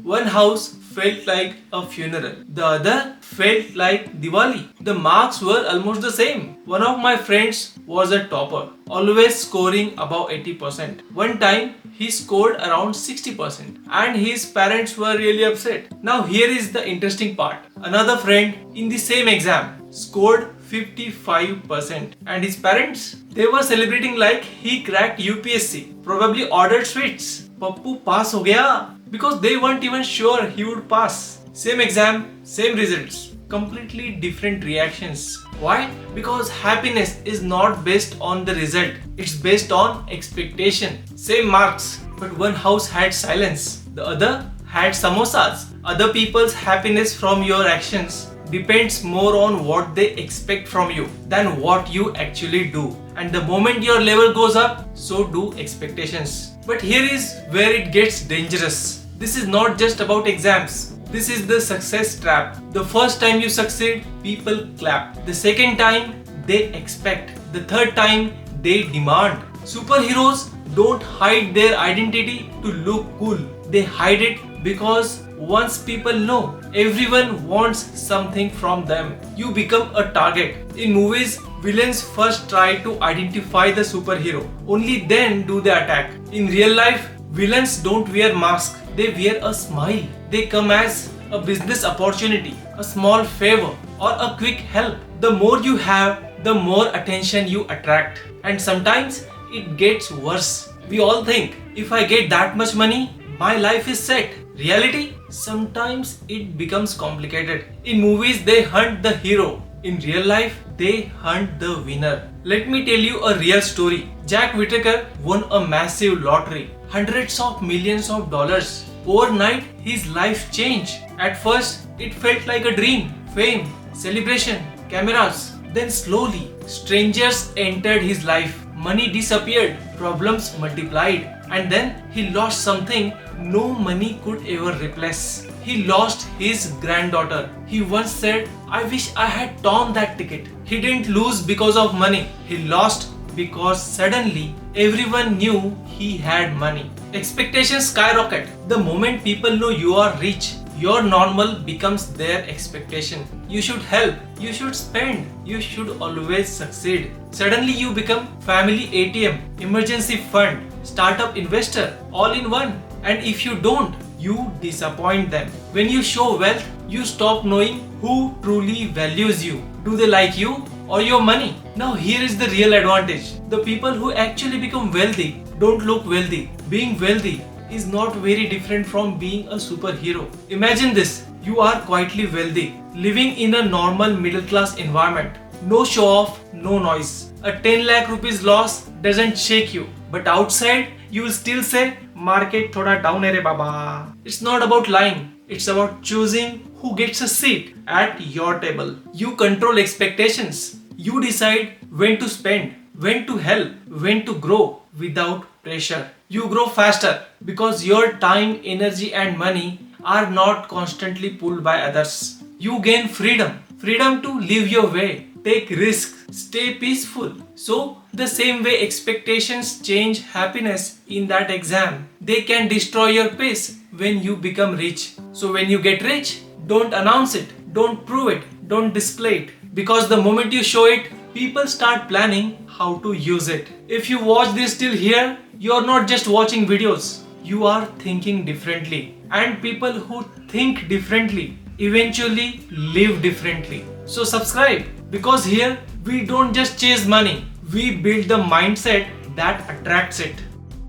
One house felt like a funeral. The other felt like Diwali. The marks were almost the same. One of my friends was a topper, always scoring above 80%. One time he scored around 60% and his parents were really upset. Now here is the interesting part. Another friend in the same exam scored 55% and his parents, they were celebrating like he cracked UPSC, probably ordered sweets. Pappu pass ho gaya, because they weren't even sure he would pass. Same exam, same results, completely different reactions. Why? Because happiness is not based on the result, it's based on expectation. Same marks, but one house had silence, the other had samosas. Other people's happiness from your actions depends more on what they expect from you than what you actually do. And the moment your level goes up, so do expectations. But here is where it gets dangerous. This is not just about exams. This is the success trap. The first time you succeed, people clap. The second time, they expect. The third time, they demand. Superheroes don't hide their identity to look cool. They hide it because once people know, everyone wants something from them. You become a target. In movies, villains first try to identify the superhero. Only then do they attack. In real life, villains don't wear masks. They wear a smile. They come as a business opportunity, a small favor, or a quick help. The more you have, the more attention you attract. And sometimes it gets worse. We all think, if I get that much money, my life is set. Reality? Sometimes it becomes complicated. In movies, they hunt the hero. In real life, they hunt the winner. Let me tell you a real story. Jack Whittaker won a massive lottery. Hundreds of millions of dollars. Overnight, his life changed. At first, it felt like a dream. Fame, celebration, cameras. Then slowly, strangers entered his life. Money disappeared. Problems multiplied. And then he lost something no money could ever replace. He lost his granddaughter. He once said, I wish I had torn that ticket. He didn't lose because of money. He lost because suddenly everyone knew he had money. Expectations skyrocket. The moment people know you are rich, your normal becomes their expectation. You should help, you should spend, you should always succeed. Suddenly you become family ATM, emergency fund, startup investor, all in one. And if you don't, you disappoint them. When you show wealth, you stop knowing who truly values you. Do they like you or your money? Now here is the real advantage. The people who actually become wealthy don't look wealthy. Being wealthy is not very different from being a superhero. Imagine this. You are quietly wealthy, living in a normal middle class environment. No show off, no noise. A 10 lakh rupees loss doesn't shake you. But outside, you will still say, market thoda down hai re baba. It's not about lying. It's about choosing who gets a seat at your table. You control expectations. You decide when to spend, when to help, when to grow without pressure. You grow faster because your time, energy and money are not constantly pulled by others. You gain freedom. Freedom to live your way, take risks, stay peaceful. So, the same way expectations change happiness in that exam, they can destroy your pace when you become rich. So, when you get rich, don't announce it, don't prove it, don't display it. Because the moment you show it, people start planning how to use it. If you watch this till here, you're not just watching videos, you are thinking differently. And people who think differently eventually live differently. So subscribe, because here we don't just chase money, we build the mindset that attracts it.